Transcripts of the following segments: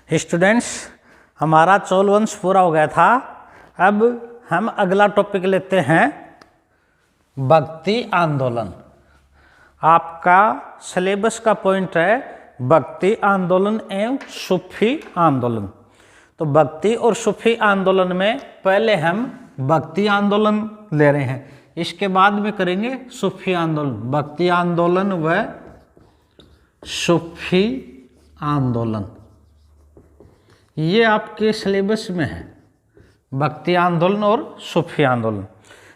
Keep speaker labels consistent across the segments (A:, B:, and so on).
A: Students, हमारा चौल वंश पूरा हो गया था। अब हम अगला टॉपिक लेते हैं भक्ति आंदोलन। आपका सिलेबस का पॉइंट है भक्ति आंदोलन एवं सूफी आंदोलन। तो भक्ति और सूफी आंदोलन में पहले हम भक्ति आंदोलन ले रहे हैं, इसके बाद में करेंगे सूफी आंदोलन। भक्ति आंदोलन व सूफी आंदोलन ये आपके सिलेबस में है, भक्ति आंदोलन और सूफी आंदोलन।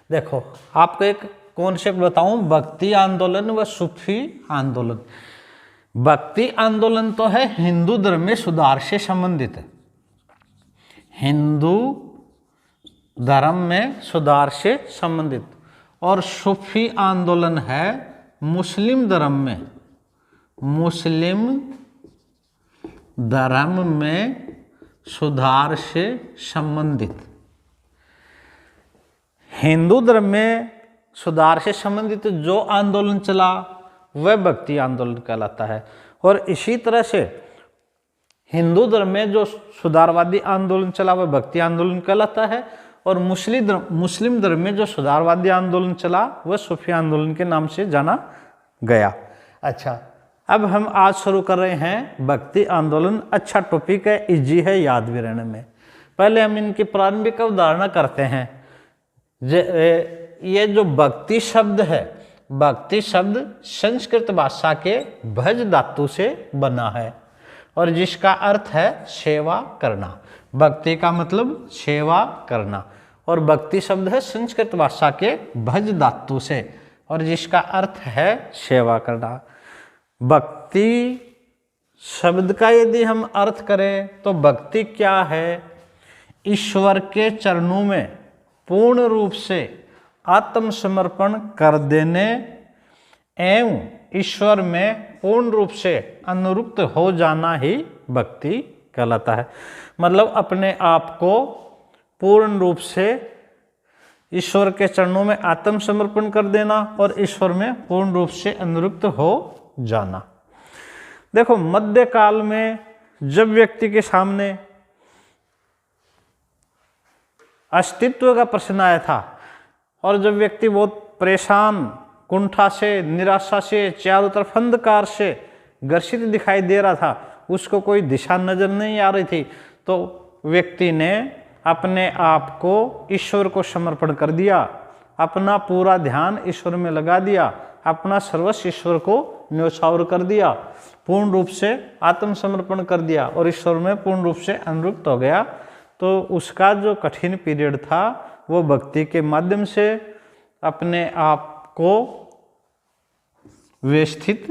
A: देखो आपको एक कॉन्सेप्ट बताऊं, भक्ति आंदोलन व सूफी आंदोलन। भक्ति आंदोलन तो है हिंदू धर्म में सुधार से संबंधित है, हिंदू धर्म में सुधार से संबंधित। और सूफी आंदोलन है मुस्लिम धर्म में, मुस्लिम धर्म में सुधार से संबंधित। हिंदू धर्म में सुधार से संबंधित जो आंदोलन चला वह भक्ति आंदोलन कहलाता है। और इसी तरह से हिंदू धर्म में जो सुधारवादी आंदोलन चला वह भक्ति आंदोलन कहलाता है। और मुस्लिम धर्म में जो सुधारवादी आंदोलन चला वह सूफी आंदोलन के नाम से जाना गया। अच्छा, अब हम आज शुरू कर रहे हैं भक्ति आंदोलन। अच्छा टॉपिक है, इजी है याद भी रहने में। पहले हम इनकी प्रारंभिक अवधारणा करते हैं। ये जो भक्ति शब्द है, भक्ति शब्द संस्कृत भाषा के भज धातु से बना है और जिसका अर्थ है सेवा करना। भक्ति का मतलब सेवा करना, और भक्ति शब्द है संस्कृत भाषा के भज धातु से और जिसका अर्थ है सेवा करना। भक्ति शब्द का यदि हम अर्थ करें तो भक्ति क्या है? ईश्वर के चरणों में पूर्ण रूप से आत्मसमर्पण कर देने एवं ईश्वर में पूर्ण रूप से अनुरक्त हो जाना ही भक्ति कहलाता है। मतलब अपने आप को पूर्ण रूप से ईश्वर के चरणों में आत्मसमर्पण कर देना और ईश्वर में पूर्ण रूप से अनुरक्त हो जाना। देखो मध्यकाल में जब व्यक्ति के सामने अस्तित्व का प्रश्न आया था और जब व्यक्ति बहुत परेशान, कुंठा से, निराशा से, चारों तरफ अंधकार से ग्रसित दिखाई दे रहा था, उसको कोई दिशा नजर नहीं आ रही थी, तो व्यक्ति ने अपने आप को ईश्वर को समर्पण कर दिया, अपना पूरा ध्यान ईश्वर में लगा दिया, अपना सर्वस्व ईश्वर को न्योछावर कर दिया, पूर्ण रूप से आत्मसमर्पण कर दिया और ईश्वर में पूर्ण रूप से अनुरक्त हो गया। तो उसका जो कठिन पीरियड था वो भक्ति के माध्यम से अपने आप को व्यवस्थित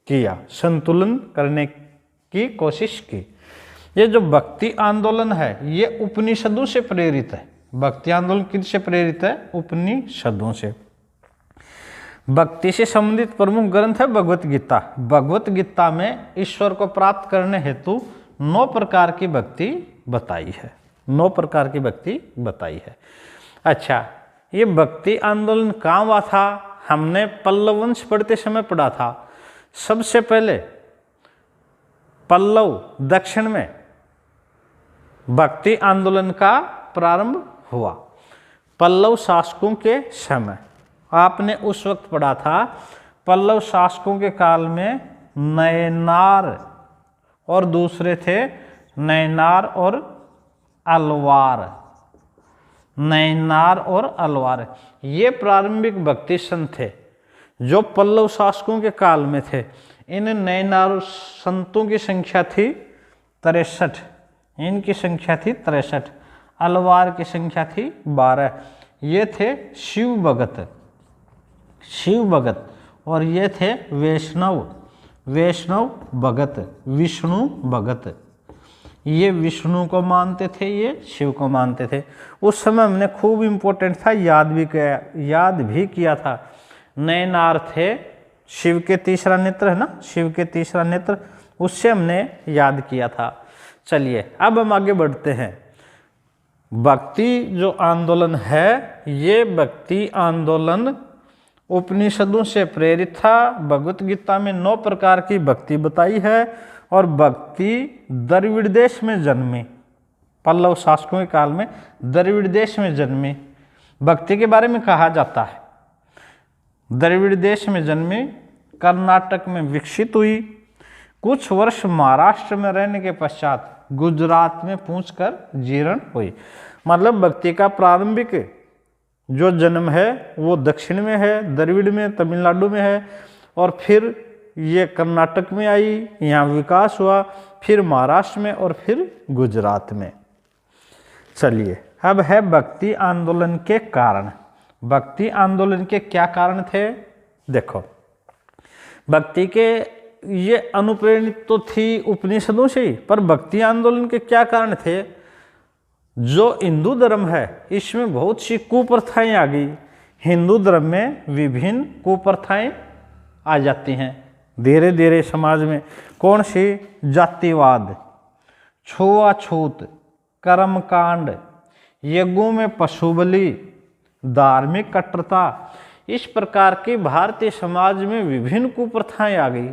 A: किया, संतुलन करने की कोशिश की। ये जो भक्ति आंदोलन है ये उपनिषदों से प्रेरित है। भक्ति आंदोलन किससे प्रेरित है? उपनिषदों से। भक्ति से संबंधित प्रमुख ग्रंथ है भगवत गीता। भगवत गीता में ईश्वर को प्राप्त करने हेतु 9 प्रकार की भक्ति बताई है, 9 प्रकार की भक्ति बताई है। अच्छा, ये भक्ति आंदोलन कहाँ हुआ था? हमने पल्लव वंश पढ़ते समय पढ़ा था। सबसे पहले पल्लव दक्षिण में भक्ति आंदोलन का प्रारंभ हुआ। पल्लव शासकों के समय आपने उस वक्त पढ़ा था, पल्लव शासकों के काल में नैनार और दूसरे थे नैनार और अलवार। नैनार और अलवार ये प्रारंभिक भक्ति संत थे जो पल्लव शासकों के काल में थे। इन नैनार संतों की संख्या थी 63, इनकी संख्या थी 63, अलवार की संख्या थी 12। ये थे शिव भगत, शिव भगत, और ये थे वैष्णव, वैष्णव भगत, विष्णु भगत। ये विष्णु को मानते थे, ये शिव को मानते थे। उस समय हमने खूब इम्पोर्टेंट था, याद भी किया था। नैनार थे शिव के तीसरा नेत्र, है ना, शिव के तीसरा नेत्र, उससे हमने याद किया था। चलिए अब हम आगे बढ़ते हैं। भक्ति जो आंदोलन है ये भक्ति आंदोलन उपनिषदों से प्रेरित था। भगवत गीता में 9 प्रकार की भक्ति बताई है और भक्ति द्रविड़ देश में जन्मी, पल्लव शासकों के काल में द्रविड़ देश में जन्मी। भक्ति के बारे में कहा जाता है द्रविड़ देश में जन्मी, कर्नाटक में विकसित हुई, कुछ वर्ष महाराष्ट्र में रहने के पश्चात गुजरात में पहुंचकर जीर्ण हुई। मतलब भक्ति का प्रारंभिक जो जन्म है वो दक्षिण में है, द्रविड़ में, तमिलनाडु में है, और फिर ये कर्नाटक में आई, यहाँ विकास हुआ, फिर महाराष्ट्र में और फिर गुजरात में। चलिए अब है भक्ति आंदोलन के कारण। भक्ति आंदोलन के क्या कारण थे? देखो, भक्ति के ये अनुप्रेरित तो थी उपनिषदों से ही, पर भक्ति आंदोलन के क्या कारण थे? जो हिंदू धर्म है इसमें बहुत सी कुप्रथाएं आ गई। हिंदू धर्म में विभिन्न कुप्रथाएं आ जाती हैं धीरे धीरे समाज में। कौन सी? जातिवाद, छुआछूत, कर्मकांड, यज्ञों में पशु बलि, धार्मिक कट्टरता, इस प्रकार की भारतीय समाज में विभिन्न कुप्रथाएं आ गई।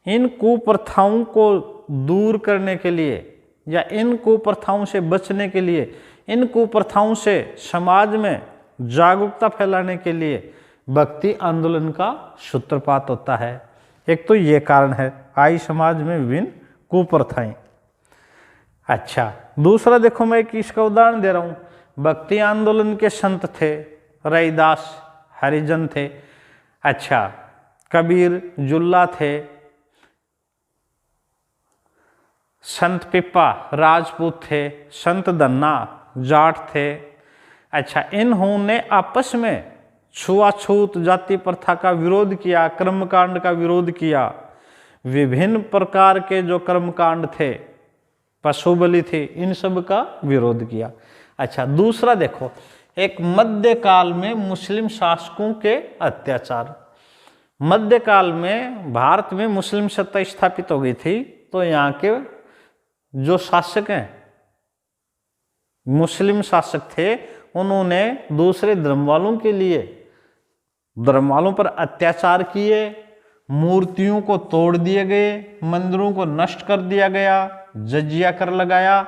A: इन कुप्रथाओं को दूर करने के लिए या इन कुप्रथाओं से बचने के लिए, इन कुप्रथाओं से समाज में जागरूकता फैलाने के लिए भक्ति आंदोलन का सूत्रपात होता है। एक तो ये कारण है, आई समाज में विभिन्न कुप्रथाएं। अच्छा, दूसरा देखो, मैं किसका उदाहरण दे रहा हूँ। भक्ति आंदोलन के संत थे रैदास, हरिजन थे। अच्छा, कबीर, जुल्ला थे, संत पिप्पा राजपूत थे, संत धन्ना जाट थे। अच्छा, इन्होंने आपस में छुआछूत, जाति प्रथा का विरोध किया, कर्मकांड का विरोध किया, विभिन्न प्रकार के जो कर्मकांड थे, पशु बलि थी, इन सब का विरोध किया। अच्छा, दूसरा देखो, एक मध्यकाल में मुस्लिम शासकों के अत्याचार। मध्यकाल में भारत में मुस्लिम सत्ता स्थापित हो गई थी, तो यहाँ के जो शासक हैं, मुस्लिम शासक थे, उन्होंने दूसरे धर्म वालों के लिए, धर्म वालों पर अत्याचार किए, मूर्तियों को तोड़ दिए गए, मंदिरों को नष्ट कर दिया गया, जजिया कर लगाया।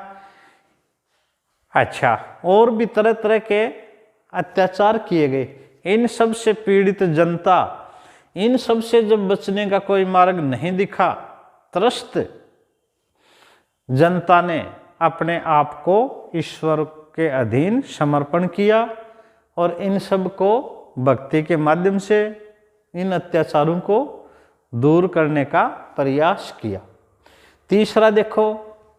A: अच्छा, और भी तरह तरह के अत्याचार किए गए। इन सब से पीड़ित जनता, इन सब से जब बचने का कोई मार्ग नहीं दिखा, त्रस्त जनता ने अपने आप को ईश्वर के अधीन समर्पण किया और इन सब को भक्ति के माध्यम से इन अत्याचारों को दूर करने का प्रयास किया। तीसरा देखो,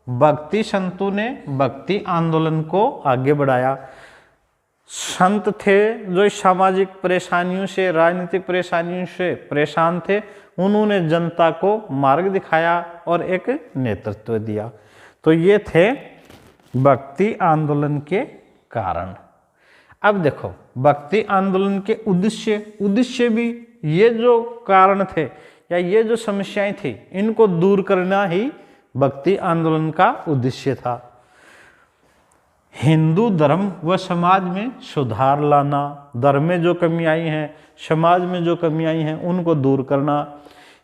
A: भक्ति संतों ने भक्ति आंदोलन को आगे बढ़ाया। संत थे जो सामाजिक परेशानियों से, राजनीतिक परेशानियों से परेशान थे, उन्होंने जनता को मार्ग दिखाया और एक नेतृत्व दिया। तो ये थे भक्ति आंदोलन के कारण। अब देखो, भक्ति आंदोलन के उद्देश्य भी, ये जो कारण थे या ये जो समस्याएं थी, इनको दूर करना ही भक्ति आंदोलन का उद्देश्य था। हिंदू धर्म व समाज में सुधार लाना, धर्म में जो कमी आई हैं, समाज में जो कमी आई हैं, उनको दूर करना,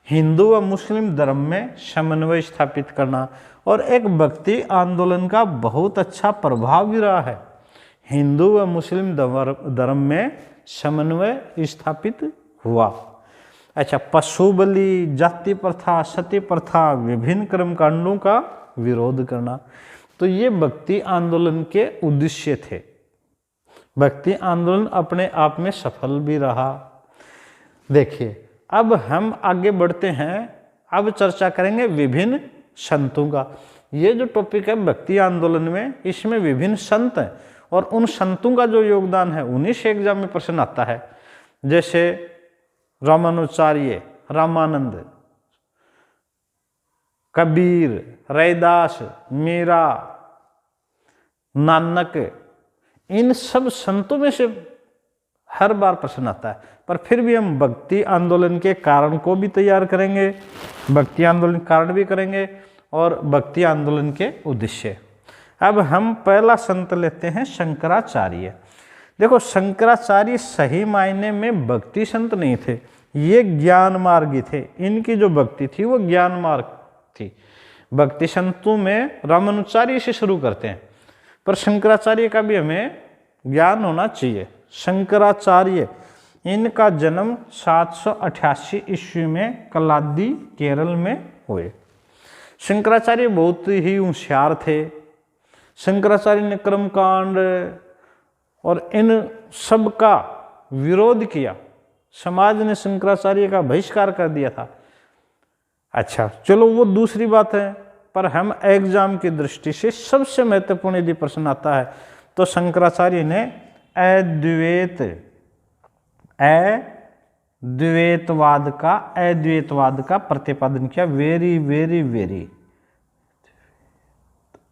A: हिंदू व मुस्लिम धर्म में समन्वय स्थापित करना। और एक भक्ति आंदोलन का बहुत अच्छा प्रभाव भी रहा है। हिंदू व मुस्लिम धर्म में समन्वय स्थापित हुआ। अच्छा, पशु बलि, जाति प्रथा, सती प्रथा, विभिन्न कर्मकांडों का विरोध करना, तो ये भक्ति आंदोलन के उद्देश्य थे। भक्ति आंदोलन अपने आप में सफल भी रहा। देखिए, अब हम आगे बढ़ते हैं, अब चर्चा करेंगे विभिन्न संतों का। ये जो टॉपिक है भक्ति आंदोलन में, इसमें विभिन्न संत हैं और उन संतों का जो योगदान है उन्हीं से एग्जाम में प्रश्न आता है। जैसे रामानुचार्य, रामानंद, कबीर, रैदास, मीरा, नानक, इन सब संतों में से हर बार प्रश्न आता है। पर फिर भी हम भक्ति आंदोलन के कारण को भी तैयार करेंगे, भक्ति आंदोलन कारण भी करेंगे और भक्ति आंदोलन के उद्देश्य। अब हम पहला संत लेते हैं शंकराचार्य। देखो, शंकराचार्य सही मायने में भक्ति संत नहीं थे, ये ज्ञान मार्गी थे। इनकी जो भक्ति थी वो ज्ञान मार्ग थी। भक्ति संतों में रामानुजाचार्य से शुरू करते हैं, पर शंकराचार्य का भी हमें ज्ञान होना चाहिए। शंकराचार्य इनका जन्म 788 ईस्वी में कल्लादी केरल में हुए। शंकराचार्य बहुत ही होशियार थे। शंकराचार्य ने कर्मकांड और इन सब का विरोध किया। समाज ने शंकराचार्य का बहिष्कार कर दिया था। अच्छा चलो वो दूसरी बात है, पर हम एग्जाम की दृष्टि से सबसे महत्वपूर्ण यदि प्रश्न आता है तो शंकराचार्य ने अद्वैतवाद का प्रतिपादन किया। वेरी वेरी वेरी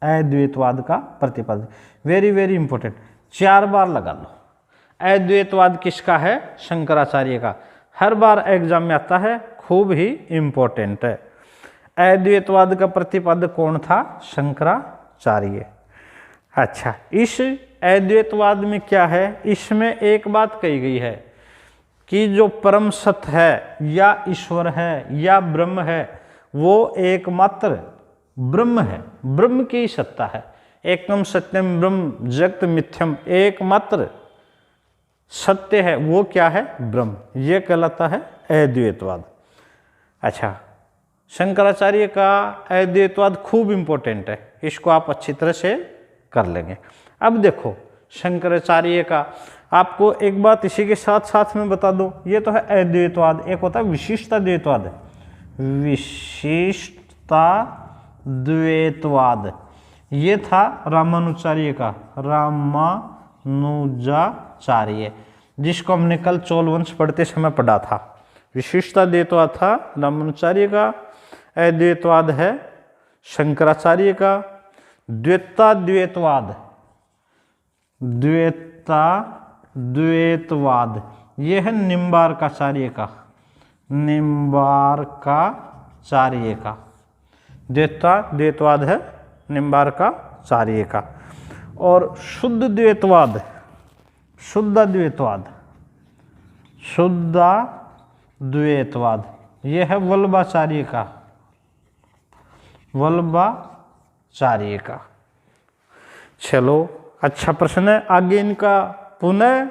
A: अद्वैतवाद का प्रतिपादन वेरी वेरी इंपॉर्टेंट, 4 बार लगा लो। अद्वैतवाद किसका है? शंकराचार्य का। हर बार एग्जाम में आता है, खूब ही इंपॉर्टेंट है। अद्वैतवाद का प्रतिपादक कौन था? शंकराचार्य। अच्छा, इस अद्वैतवाद में क्या है? इसमें एक बात कही गई है कि जो परम सत्य है या ईश्वर है या ब्रह्म है वो एकमात्र ब्रह्म है, ब्रह्म की ही सत्ता है। एकम सत्यम ब्रह्म जगत मिथ्यम, एकमात्र सत्य है वो क्या है? ब्रह्म। ये कहलाता है अद्वैतवाद। अच्छा, शंकराचार्य का अद्वैतवाद खूब इंपॉर्टेंट है, इसको आप अच्छी तरह से कर लेंगे। अब देखो शंकराचार्य का, आपको एक बात इसी के साथ साथ में बता दो, ये तो है अद्वैतवाद, एक होता है विशिष्टाद्वैतवाद। विशिष्टाद्वैतवाद ये था रामानुजाचार्य का, रामानुजाचार्य, जिसको हमने कल चौलवंश पढ़ते समय पढ़ा था। विशिष्टाद्वैतवाद था रामानुजाचार्य का, अद्वैतवाद है शंकराचार्य का। द्वैतवाद ये है निम्बार्काचार्य का, निम्बार्काचार्य का। द्वैतवाद है निम्बार्काचार्य का। और शुद्धाद्वैतवाद ये है वल्लभाचार्य का। चलो अच्छा प्रश्न है, आगे इनका पुनः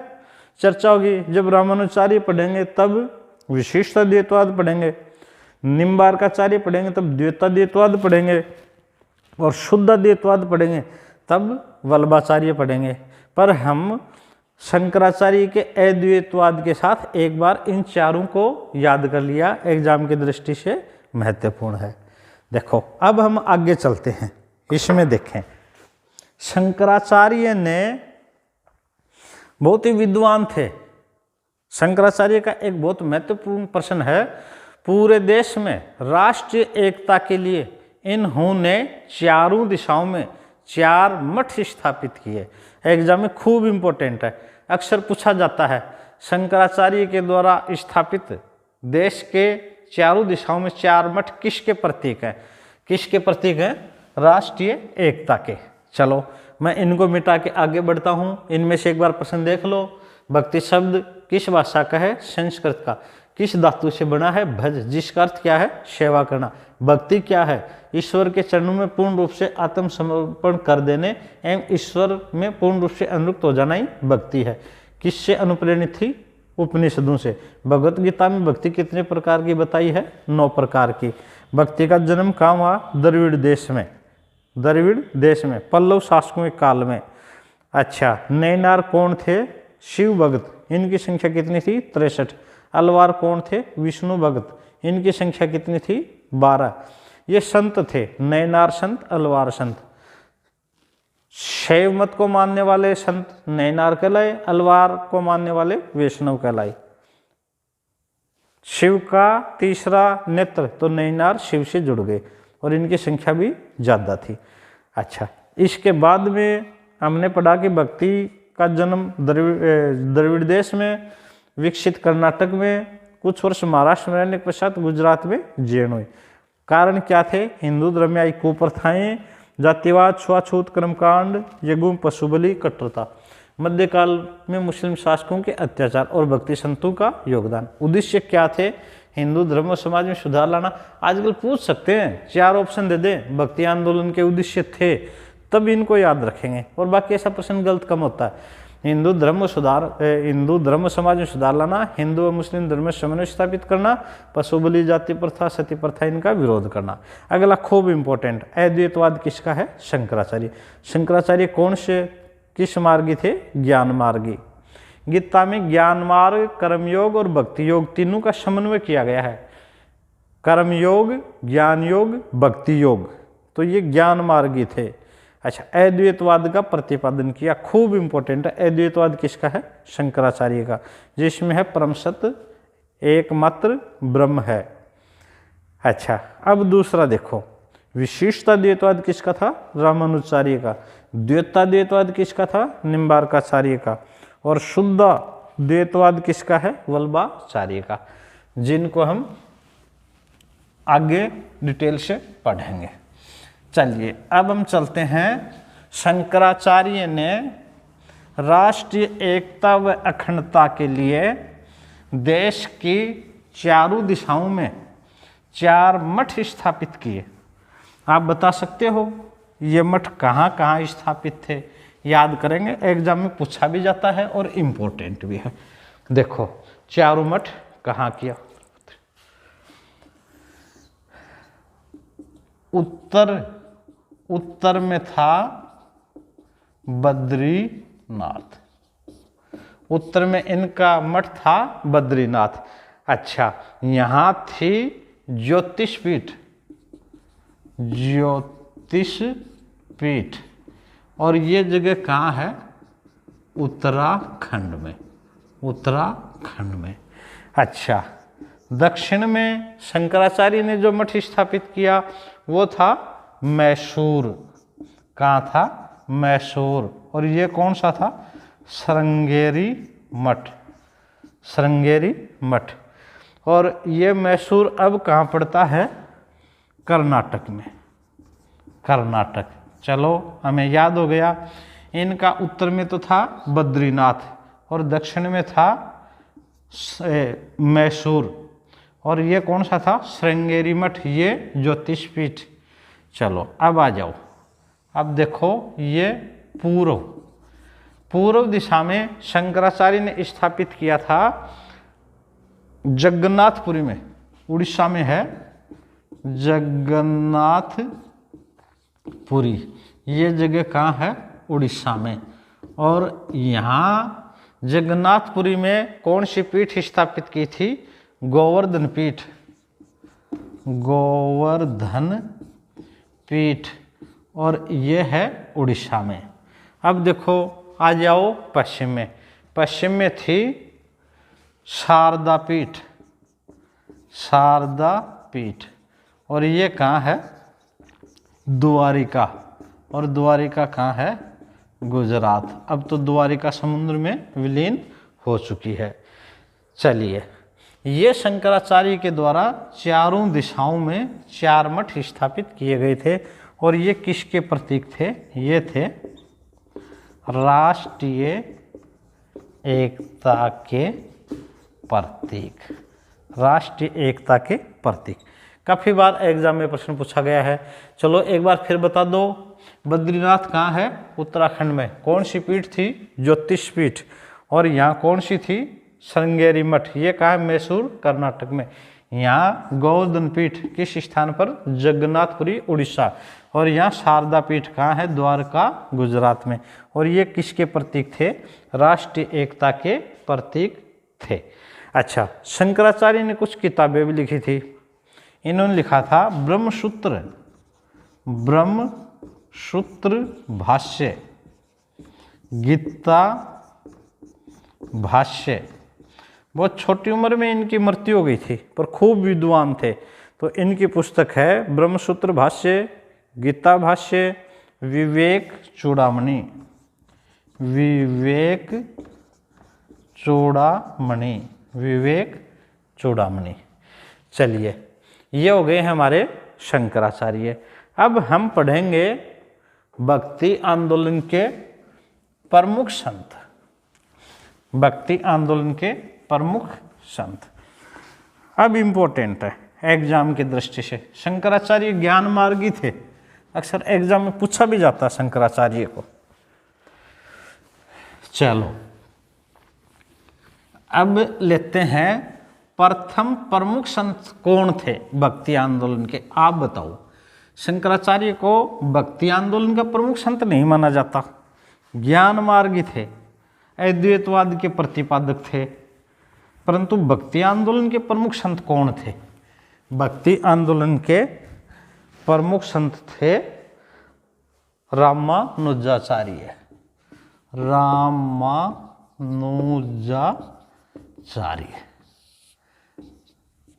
A: चर्चा होगी। जब रामानुजाचार्य पढ़ेंगे तब विशिष्टाद्वैतवाद पढ़ेंगे, निम्बार्काचार्य पढ़ेंगे तब द्वैताद्वैतवाद पढ़ेंगे, और शुद्धाद्वैतवाद पढ़ेंगे तब वल्लभाचार्य पढ़ेंगे। पर हम शंकराचार्य के अद्वैतवाद के साथ एक बार इन चारों को याद कर लिया, एग्जाम की दृष्टि से महत्वपूर्ण है। देखो अब हम आगे चलते हैं, इसमें देखें शंकराचार्य ने बहुत ही विद्वान थे। शंकराचार्य का एक बहुत महत्वपूर्ण प्रश्न है, पूरे देश में राष्ट्रीय एकता के लिए इन्होंने चारों दिशाओं में 4 मठ स्थापित किए। एग्जाम में खूब इंपॉर्टेंट है, अक्सर पूछा जाता है शंकराचार्य के द्वारा स्थापित देश के चारों दिशाओं में 4 मठ किसके प्रतीक हैं? किसके प्रतीक हैं? राष्ट्रीय एकता के। चलो मैं इनको मिटा के आगे बढ़ता हूँ। इनमें से एक बार प्रश्न देख लो। भक्ति शब्द किस भाषा का है? संस्कृत का। किस धातु से बना है? भज, जिसका अर्थ क्या है? सेवा करना। भक्ति क्या है? ईश्वर के चरणों में पूर्ण रूप से आत्मसमर्पण कर देने एवं ईश्वर में पूर्ण रूप से अनुरक्त हो जाना ही भक्ति है। किससे अनुप्रेरित थी? उपनिषदों से। भगवत गीता में भक्ति कितने प्रकार की बताई है? 9 प्रकार की। भक्ति का जन्म कहाँ हुआ? द्रविड़ देश में पल्लव शासकों के काल में। अच्छा, नैनार कौन थे? शिव भगत। इनकी संख्या कितनी थी? 63। अलवार कौन थे? विष्णु भगत। इनकी संख्या कितनी थी? 12। ये संत थे, नैनार संत, अलवार संत। शैव मत को मानने वाले संत नैनार कहलाए, अलवार को मानने वाले वैष्णव कहलाए। शिव का तीसरा नेत्र तो नैनार शिव से जुड़ गए और इनकी संख्या भी ज़्यादा थी। अच्छा, इसके बाद में हमने पढ़ा कि भक्ति का जन्म द्रविड़ देश में, विकसित कर्नाटक में, कुछ वर्ष महाराष्ट्र में रहने के पश्चात गुजरात में जीर्ण हुई। कारण क्या थे? हिंदू धर्म की कुप्रथाएं, जातिवाद, छुआछूत, कर्मकांड, यज्ञ, पशुबलि, कट्टरता। मध्यकाल में मुस्लिम शासकों के अत्याचार और भक्ति संतों का योगदान। उद्देश्य क्या थे? हिंदू धर्म और समाज में सुधार लाना। आजकल पूछ सकते हैं, 4 ऑप्शन दे दें, भक्ति आंदोलन के उद्देश्य थे, तब इनको याद रखेंगे, और बाकी ऐसा प्रश्न गलत कम होता है। हिंदू धर्म समाज में सुधार लाना, हिंदू और मुस्लिम धर्म में समन्वय स्थापित करना, पशु बलि, जाति प्रथा, सती प्रथा, इनका विरोध करना। अगला खूब इंपॉर्टेंट, अद्वैतवाद किसका है? शंकराचार्य। शंकराचार्य कौन से किस मार्गी थे? ज्ञान मार्गी। गीता में ज्ञान मार्ग, कर्मयोग और भक्ति योग तीनों का समन्वय किया गया है। कर्मयोग, ज्ञान योग, भक्ति योग, तो ये ज्ञान मार्गी थे। अच्छा, अद्वैतवाद का प्रतिपादन किया, खूब इंपॉर्टेंट है। अद्वैतवाद किसका है? शंकराचार्य का, जिसमें है परम सत्य एकमात्र ब्रह्म है। अच्छा, अब दूसरा देखो, विशिष्टाद्वैतवाद किसका था? रामानुजाचार्य का। द्वैताद्वैतवाद किसका था? निम्बार्काचार्य का। और शुद्धाद्वैतवाद किसका है? वल्लभाचार्य का, जिनको हम आगे डिटेल से पढ़ेंगे। चलिए अब हम चलते हैं, शंकराचार्य ने राष्ट्रीय एकता व अखंडता के लिए देश की चारों दिशाओं में 4 मठ स्थापित किए। आप बता सकते हो ये मठ कहाँ कहाँ स्थापित थे? याद करेंगे, एग्जाम में पूछा भी जाता है और इम्पोर्टेंट भी है। देखो चारों मठ कहाँ किया? उत्तर में था बद्रीनाथ, उत्तर में इनका मठ था बद्रीनाथ। अच्छा, यहाँ थी ज्योतिषपीठ, ज्योतिषपीठ, और ये जगह कहाँ है? उत्तराखंड में, उत्तराखंड में। अच्छा, दक्षिण में शंकराचार्य ने जो मठ स्थापित किया वो था मैसूर। कहाँ था? मैसूर। और ये कौन सा था? श्रृंगेरी मठ, श्रृंगेरी मठ। और ये मैसूर अब कहाँ पड़ता है? कर्नाटक में, कर्नाटक। चलो हमें याद हो गया। इनका उत्तर में तो था बद्रीनाथ और दक्षिण में था मैसूर, और ये कौन सा था? श्रृंगेरी मठ, ये ज्योतिषपीठ। चलो अब आ जाओ, अब देखो ये पूर्व दिशा में शंकराचार्य ने स्थापित किया था जगन्नाथपुरी में, उड़ीसा में है जगन्नाथपुरी। ये जगह कहाँ है? उड़ीसा में। और यहाँ जगन्नाथपुरी में कौन सी पीठ स्थापित की थी? गोवर्धन पीठ, गोवर्धन पीठ, और ये है उड़ीसा में। अब देखो आ जाओ पश्चिम में, पश्चिम में थी शारदा पीठ, शारदा पीठ, और ये कहाँ है? द्वारिका, और द्वारिका कहाँ है? गुजरात। अब तो द्वारिका समुद्र में विलीन हो चुकी है। चलिए, ये शंकराचार्य के द्वारा चारों दिशाओं में 4 मठ स्थापित किए गए थे। और ये किसके प्रतीक थे? ये थे राष्ट्रीय एकता के प्रतीक, राष्ट्रीय एकता के प्रतीक। काफ़ी बार एग्जाम में प्रश्न पूछा गया है। चलो एक बार फिर बता दो, बद्रीनाथ कहाँ है? उत्तराखंड में। कौन सी पीठ थी? ज्योतिषपीठ। और यहाँ कौन सी थी? श्रृंगेरी मठ। ये कहाँ है? मैसूर, कर्नाटक में। यहाँ गोवर्धन पीठ किस स्थान पर? जगन्नाथपुरी, उड़ीसा। और यहाँ शारदा पीठ कहाँ है? द्वारका, गुजरात में। और ये किसके प्रतीक थे? राष्ट्रीय एकता के प्रतीक थे। अच्छा, शंकराचार्य ने कुछ किताबें भी लिखी थी। इन्होंने लिखा था ब्रह्मसूत्र, ब्रह्मसूत्र भाष्य, गीता भाष्य। बहुत छोटी उम्र में इनकी मृत्यु हो गई थी, पर खूब विद्वान थे। तो इनकी पुस्तक है ब्रह्मसूत्र भाष्य, गीता भाष्य, विवेक चूड़ामणि, विवेक चूड़ामणि, विवेक चूड़ामणि। चलिए, ये हो गए हमारे शंकराचार्य। अब हम पढ़ेंगे भक्ति आंदोलन के प्रमुख संत, भक्ति आंदोलन के प्रमुख संत। अब इम्पोर्टेंट है एग्जाम की दृष्टि से, शंकराचार्य ज्ञान मार्गी थे, अक्सर एग्जाम में पूछा भी जाता है शंकराचार्य को। चलो अब लेते हैं प्रथम प्रमुख संत कौन थे भक्ति आंदोलन के, आप बताओ। शंकराचार्य को भक्ति आंदोलन का प्रमुख संत नहीं माना जाता, ज्ञान मार्गी थे, अद्वैतवाद के प्रतिपादक थे, परंतु भक्ति आंदोलन के प्रमुख संत कौन थे? भक्ति आंदोलन के प्रमुख संत थे रामानुजाचार्य,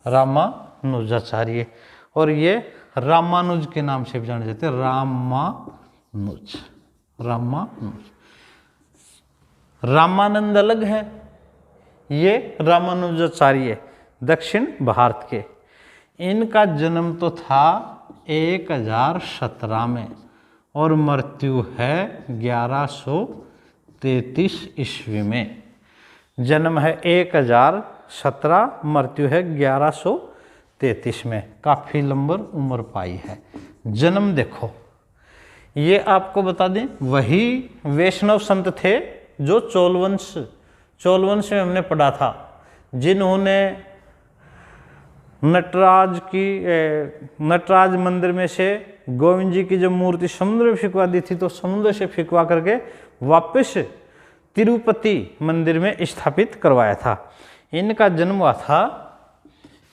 A: रामानुजाचार्य, और ये रामानुज के नाम से भी जाने जाते हैं, रामानुज। रामानंद अलग है, ये रामानुजाचार्य दक्षिण भारत के। इनका जन्म तो था 1017 में और मृत्यु है 1133 ईस्वी में। जन्म है 1017, मृत्यु है 1133 में, काफ़ी लंबी उम्र पाई है। जन्म देखो, ये आपको बता दें वही वैष्णव संत थे जो चोलवंश में हमने पढ़ा था, जिन्होंने नटराज मंदिर में से गोविंद जी की जब मूर्ति समुद्र में फेंकवा दी थी तो समुद्र से फेंकवा करके वापस तिरुपति मंदिर में स्थापित करवाया था। इनका जन्म हुआ था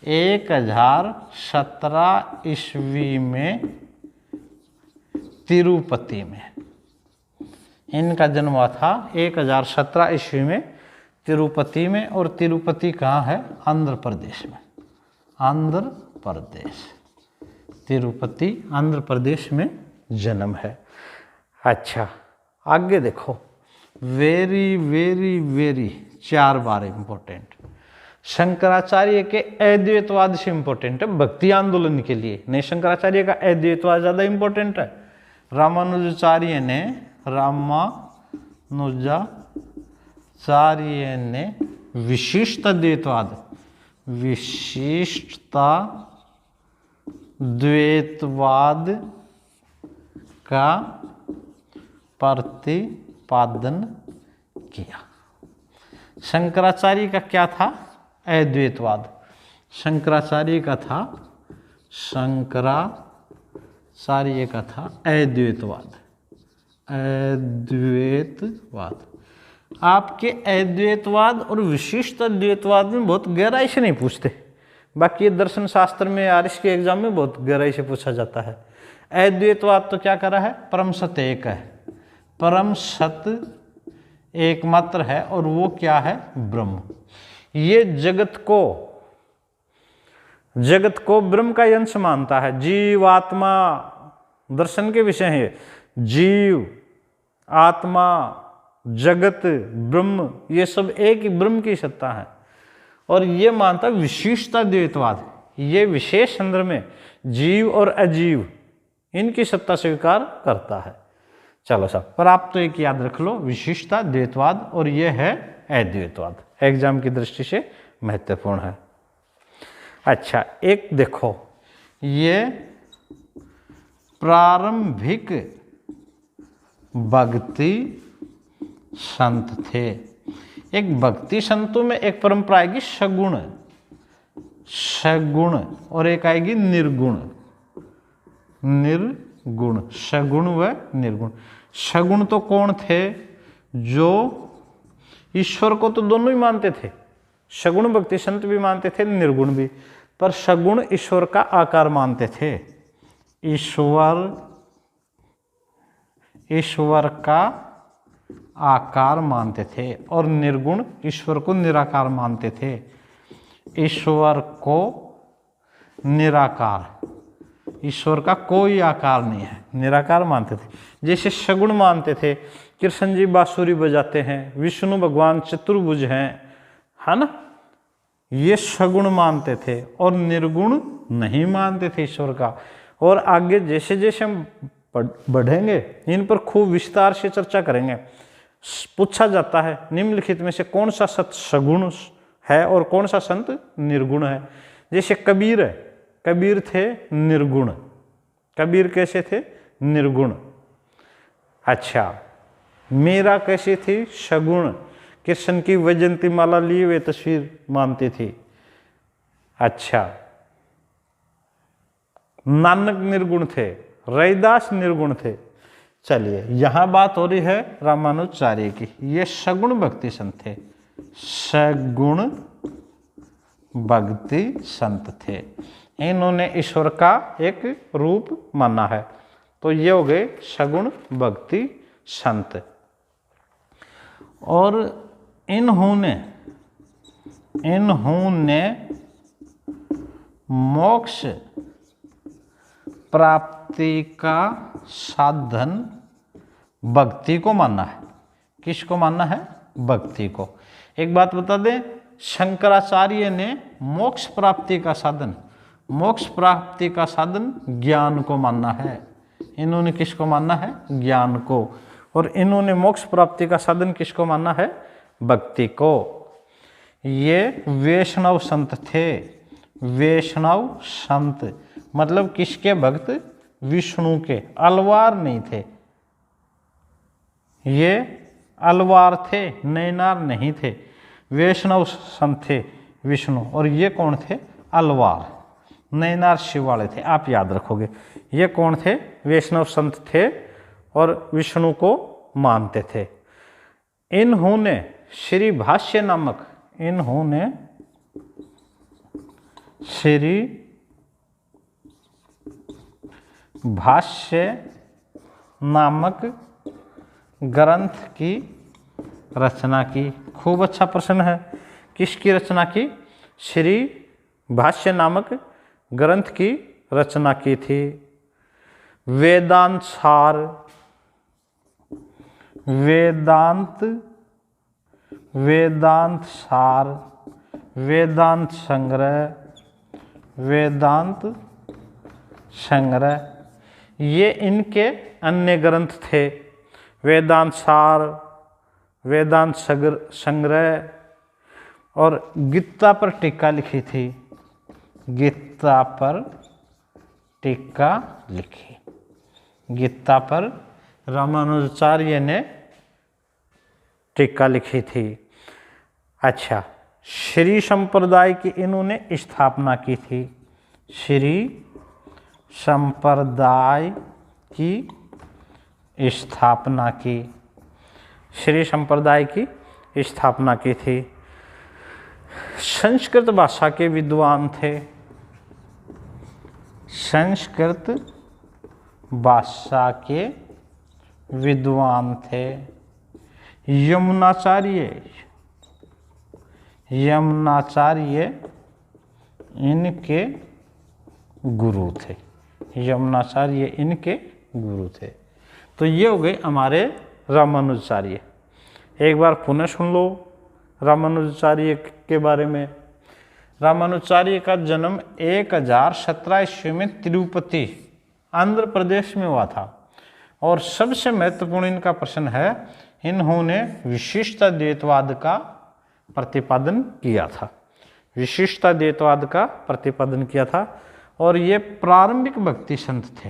A: 1017 ईस्वी में तिरुपति में। इनका जन्म हुआ था 1017 ईस्वी में तिरुपति में, और तिरुपति कहाँ है? आंध्र प्रदेश में। आंध्र प्रदेश, तिरुपति आंध्र प्रदेश में जन्म है। अच्छा आगे देखो, वेरी वेरी वेरी 4 बार इम्पोर्टेंट, शंकराचार्य के अद्वैतवाद से इम्पोर्टेंट है भक्ति आंदोलन के लिए, नहीं शंकराचार्य का अद्वैतवाद ज़्यादा इम्पोर्टेंट है। रामानुजाचार्य ने विशिष्ट द्वैतवाद का प्रतिपादन किया। शंकराचार्य का क्या था? अद्वैतवाद। शंकराचार्य का था अद्वैतवाद। आपके अद्वैतवाद और विशिष्ट अद्वैतवाद में बहुत गहराई से नहीं पूछते, बाकी ये दर्शन शास्त्र में आर्ष के एग्जाम में बहुत गहराई से पूछा जाता है। अद्वैतवाद तो क्या करा है? परम सत्य एक है, परम सत्य एकमात्र है, और वो क्या है? ब्रह्म। ये जगत को ब्रह्म का अंश मानता है। जीव आत्मा दर्शन के विषय है, जीव आत्मा जगत ब्रह्म ये सब एक ही ब्रह्म की सत्ता है, और ये मानता विशिष्टता द्वैतवाद, ये विशेष संदर्भ में जीव और अजीव इनकी सत्ता स्वीकार करता है। चलो साहब, पर आप तो एक याद रख लो, विशिष्टता द्वैतवाद और ये है अद्वैतवाद, एग्जाम की दृष्टि से महत्वपूर्ण है। अच्छा एक देखो, ये प्रारंभिक भक्ति संत थे। एक भक्ति संतों में एक परंपरा आएगी सगुण और एक आएगी निर्गुण। सगुण व निर्गुण। सगुण तो कौन थे? जो ईश्वर को तो दोनों ही मानते थे, सगुण भक्ति संत भी मानते थे, निर्गुण भी, पर सगुण ईश्वर का आकार मानते थे, ईश्वर का आकार मानते थे, और निर्गुण ईश्वर को निराकार मानते थे। ईश्वर को निराकार, ईश्वर का कोई आकार नहीं है, निराकार मानते थे। जैसे सगुण मानते थे, कृष्ण जी बांसुरी बजाते हैं, विष्णु भगवान चतुर्भुज हैं, है ना, ये सगुण मानते थे, और निर्गुण नहीं मानते थे ईश्वर का। और आगे जैसे जैसे हम बढ़ेंगे इन पर खूब विस्तार से चर्चा करेंगे। पूछा जाता है निम्नलिखित में से कौन सा संत सगुण है और कौन सा संत निर्गुण है। जैसे कबीर है, कबीर थे निर्गुण, कबीर कैसे थे? निर्गुण। अच्छा, मीरा कैसी थी? सगुण, कृष्ण की वैजयंती माला लिए हुए तस्वीर मानती थी। अच्छा, नानक निर्गुण थे, रैदास निर्गुण थे। चलिए, यहां बात हो रही है रामानुजाचार्य की, ये सगुण भक्ति संत थे, सगुण भक्ति संत थे। इन्होंने ईश्वर का एक रूप माना है, तो ये हो गए सगुण भक्ति संत। और इन्होंने मोक्ष प्राप्ति का साधन भक्ति को माना है। किसको माना है? भक्ति को। एक बात बता दें, शंकराचार्य ने मोक्ष प्राप्ति का साधन, मोक्ष प्राप्ति का साधन ज्ञान को मानना है। इन्होंने किसको मानना है? ज्ञान को। और इन्होंने मोक्ष प्राप्ति का साधन किसको मानना है? भक्ति को। ये वैष्णव संत थे, वैष्णव संत मतलब किसके भक्त? विष्णु के, अलवार नहीं थे। ये अलवार थे, नैनार नहीं थे। वैष्णव संत थे विष्णु, और ये कौन थे? अलवार, नैनार शिव वाले थे। आप याद रखोगे, ये कौन थे? वैष्णव संत थे और विष्णु को मानते थे। इन्होंने श्री भाष्य नामक, इन्होंने श्री भाष्य नामक ग्रंथ की रचना की। खूब अच्छा प्रश्न है, किसकी रचना की? श्री भाष्य नामक ग्रंथ की रचना की थी। वेदांत सार, वेदांत सार, वेदांत संग्रह, वेदांत संग्रह, ये इनके अन्य ग्रंथ थे। वेदांत सार, वेदांत संग्रह, और गीता पर टीका लिखी थी। गीता पर टीका लिखी, गीता पर रामानुजाचार्य ने टीका लिखी थी। अच्छा, श्री संप्रदाय की इन्होंने स्थापना की थी। श्री संप्रदाय की स्थापना की, श्री संप्रदाय की स्थापना की थी। संस्कृत भाषा के विद्वान थे, संस्कृत भाषा के विद्वान थे। यमुनाचार्य, यमुनाचार्य इनके गुरु थे, यमुनाचार्य इनके गुरु थे। तो ये हो गए हमारे रामानुजाचार्य। एक बार पुनः सुन लो रामानुजाचार्य के बारे में। रामानुजाचार्य का जन्म 1017 ईस्वी में तिरुपति, आंध्र प्रदेश में हुआ था। और सबसे महत्वपूर्ण इनका प्रश्न है, इन्होंने विशिष्टाद्वैतवाद का प्रतिपादन किया था, विशिष्टाद्वैतवाद का प्रतिपादन किया था। और ये प्रारंभिक भक्ति संत थे,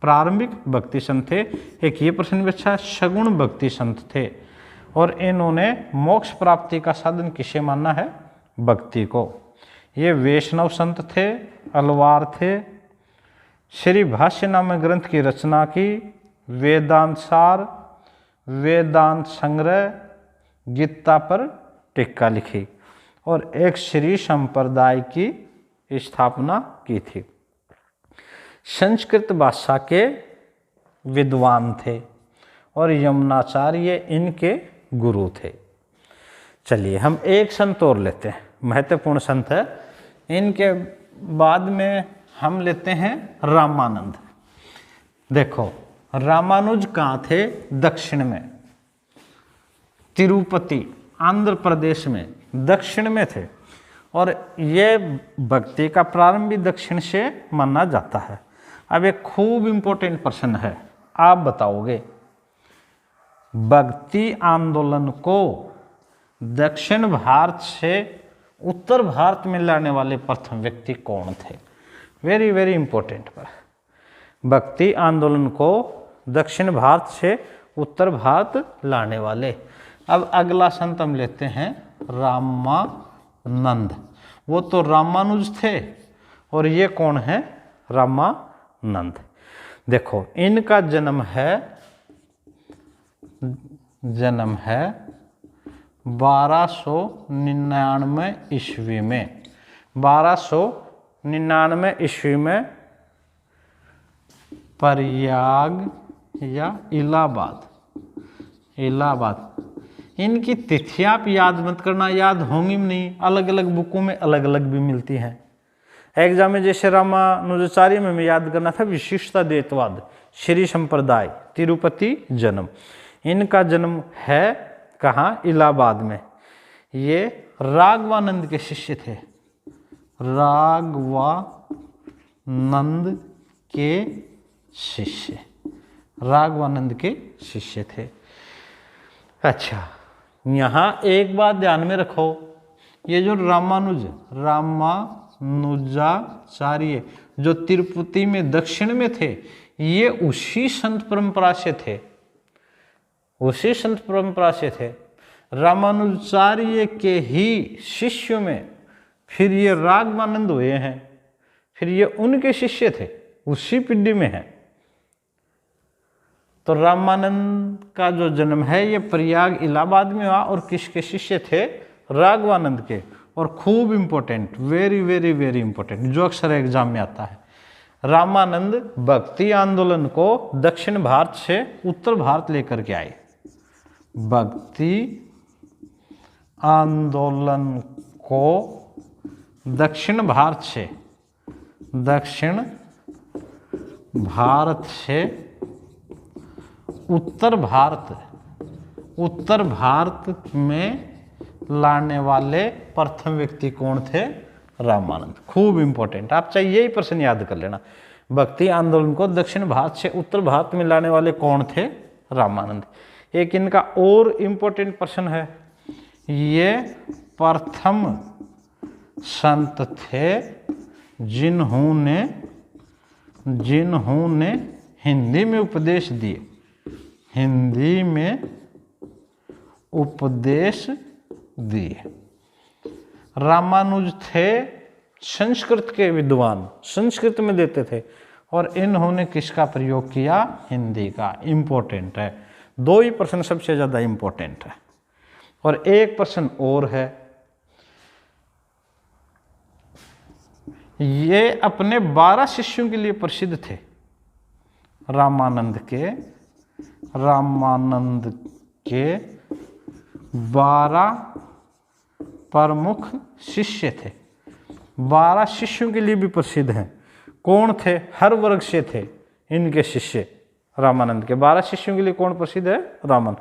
A: प्रारंभिक भक्ति संत थे। एक ये प्रश्न भी अच्छा, सगुण भक्ति संत थे। और इन्होंने मोक्ष प्राप्ति का साधन किसे मानना है? भक्ति को। ये वैष्णव संत थे, अलवार थे। श्री भाष्य नामक ग्रंथ की रचना की, वेदांत सार, वेदांत संग्रह, गीता पर टीका लिखी, और एक श्री संप्रदाय की स्थापना की थी। संस्कृत भाषा के विद्वान थे और यमुनाचार्य इनके गुरु थे। चलिए, हम एक संत और लेते हैं, महत्वपूर्ण संत है। इनके बाद में हम लेते हैं रामानंद। देखो, रामानुज कहाँ थे? दक्षिण में, तिरुपति, आंध्र प्रदेश में, दक्षिण में थे। और ये भक्ति का प्रारंभ भी दक्षिण से माना जाता है। अब एक खूब इंपॉर्टेंट प्रश्न है, आप बताओगे भक्ति आंदोलन को दक्षिण भारत से उत्तर भारत में लाने वाले प्रथम व्यक्ति कौन थे? वेरी वेरी इंपॉर्टेंट पर। भक्ति आंदोलन को दक्षिण भारत से उत्तर भारत लाने वाले। अब अगला संत हम लेते हैं रामानंद। वो तो रामानुज थे और ये कौन है? रामानंद। देखो इनका जन्म है 1299 ईस्वी में। 1299 ईस्वी में प्रयाग या इलाहाबाद। इनकी तिथि आप याद मत करना, याद होंगी नहीं, अलग अलग बुकों में अलग अलग भी मिलती हैं। एग्जाम में जैसे रामानुजाचार्य में याद करना था विशिष्टा द्वैतवाद, श्री संप्रदाय, तिरुपति जन्म। इनका जन्म है कहाँ? इलाहाबाद में। ये राघवानंद के शिष्य थे, राघवानंद के शिष्य थे। अच्छा, यहाँ एक बात ध्यान में रखो, ये जो रामानुजाचार्य जो तिरुपति में दक्षिण में थे, ये उसी संत परंपरा से थे। रामानुजाचार्य के ही शिष्यों में फिर ये राघवानंद हुए हैं, फिर ये उनके शिष्य थे, उसी पीढ़ी में है। तो रामानंद का जो जन्म है ये प्रयाग इलाहाबाद में हुआ और किसके शिष्य थे? राघवानंद के। और खूब important, very very very important, जो अक्सर एग्जाम में आता है। रामानंद भक्ति आंदोलन को दक्षिण भारत से उत्तर भारत लेकर के आए। भक्ति आंदोलन को दक्षिण भारत से उत्तर भारत में लाने वाले प्रथम व्यक्ति कौन थे? रामानंद। खूब इंपॉर्टेंट, आप चाहिए यही प्रश्न याद कर लेना। भक्ति आंदोलन को दक्षिण भारत से उत्तर भारत में लाने वाले कौन थे? रामानंद। एक इनका और इंपॉर्टेंट प्रश्न है, ये प्रथम संत थे जिन्होंने हिंदी में उपदेश दिए। रामानुज थे संस्कृत के विद्वान, संस्कृत में देते थे, और इन्होंने किसका प्रयोग किया? हिंदी का। इंपॉर्टेंट है, दो ही प्रश्न सबसे ज्यादा इंपॉर्टेंट है। और एक प्रश्न और है, ये अपने 12 शिष्यों के लिए प्रसिद्ध थे। रामानंद के 12 प्रमुख शिष्य थे, 12 शिष्यों के लिए भी प्रसिद्ध हैं। कौन थे? हर वर्ग से थे इनके शिष्य। रामानंद के 12 शिष्यों के लिए कौन प्रसिद्ध है? रामानंद।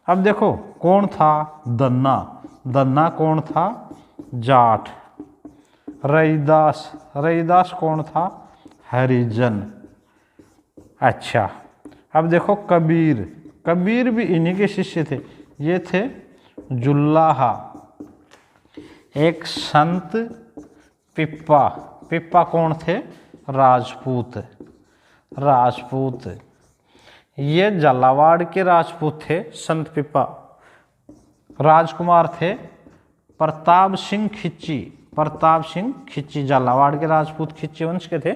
A: अब देखो कौन था? दन्ना कौन था? जाट। रैदास कौन था? हरिजन। अच्छा, अब देखो कबीर भी इन्हीं के शिष्य थे। ये थे जुल्लाहा। एक संत पिप्पा कौन थे? राजपूत। ये झालावाड़ के राजपूत थे संत पिप्पा। राजकुमार थे प्रताप सिंह खिच्ची, झालावाड़ के राजपूत खिच्ची वंश के थे।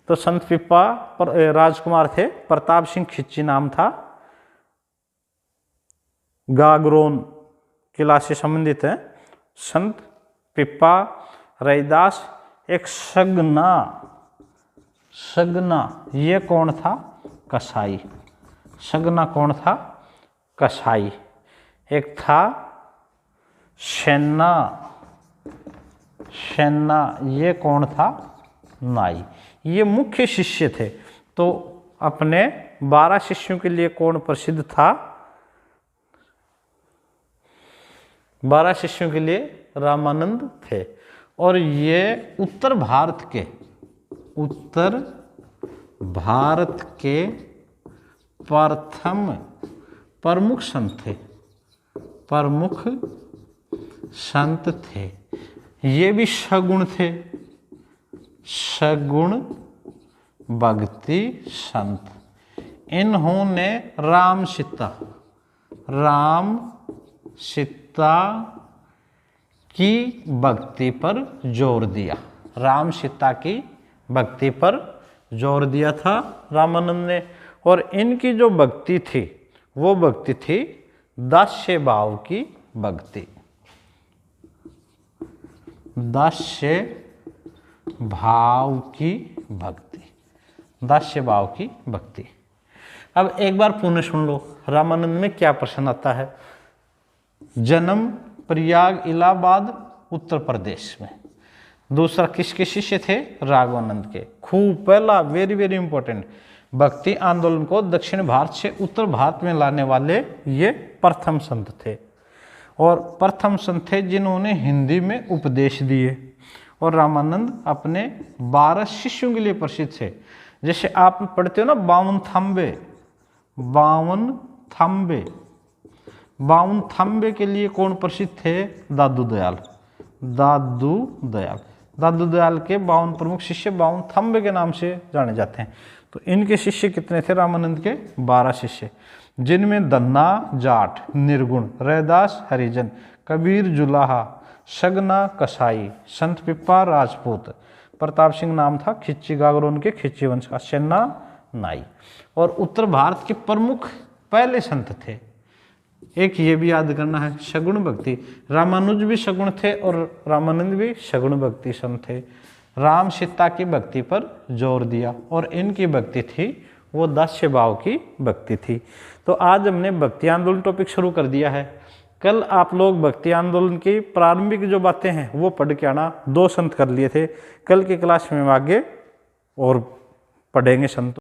A: तो संत पिप्पा राजकुमार थे, प्रताप सिंह खिच्ची नाम था। गागरोन किला से संबंधित है। संत पिप्पा, रैदास, एक सगना, ये कौन था? कसाई। सगना कौन था? कसाई। एक था शेन्ना, ये कौन था? नाई। ये मुख्य शिष्य थे। तो अपने 12 शिष्यों के लिए कौन प्रसिद्ध था? 12 शिष्यों के लिए रामानंद थे। और ये उत्तर भारत के प्रथम प्रमुख संत थे। ये भी सगुण थे, सगुण भक्ति संत। इन्होंने राम सीता की भक्ति पर जोर दिया, राम सीता की भक्ति पर जोर दिया था रामानंद ने। और इनकी जो भक्ति थी वो भक्ति थी दास्य भाव की भक्ति, दास्य भाव की भक्ति, दास्य भाव की भक्ति। अब एक बार पुनः सुन लो रामानंद में क्या प्रश्न आता है। जन्म प्रयाग इलाहाबाद उत्तर प्रदेश में। दूसरा किसके शिष्य थे? राघवानंद के। खूब पहला वेरी वेरी इंपॉर्टेंट, भक्ति आंदोलन को दक्षिण भारत से उत्तर भारत में लाने वाले ये प्रथम संत थे, और प्रथम संत थे जिन्होंने हिंदी में उपदेश दिए। और रामानंद अपने 12 शिष्यों के लिए प्रसिद्ध थे। जैसे आप पढ़ते हो ना 52 थांबे, 52 थांबे, 52 थांबे के लिए कौन प्रसिद्ध थे? दादू दयाल। दादू दयाल, दादू दयाल के 52 प्रमुख शिष्य 52 थांबे के नाम से जाने जाते हैं। तो इनके शिष्य कितने थे रामानंद के? 12 शिष्य, जिनमें दन्ना जाट निर्गुण, रैदास हरिजन, कबीर जुलाहा, सगना कसाई, संत पिप्पा राजपूत, प्रताप सिंह नाम था खिच्ची गागर उनके, खिच्ची वंश का, सेन्ना नाई। और उत्तर भारत के प्रमुख पहले संत थे। एक ये भी याद करना है, सगुण भक्ति। रामानुज भी सगुण थे और रामानंद भी सगुण भक्ति संत थे। राम सीता की भक्ति पर जोर दिया, और इनकी भक्ति थी वो दास्य भाव की भक्ति थी। तो आज हमने भक्ति आंदोलन टॉपिक शुरू कर दिया है। कल आप लोग भक्ति आंदोलन की प्रारंभिक जो बातें हैं वो पढ़ के आना। 2 संत कर लिए थे, कल की क्लास में आगे और पढ़ेंगे संत।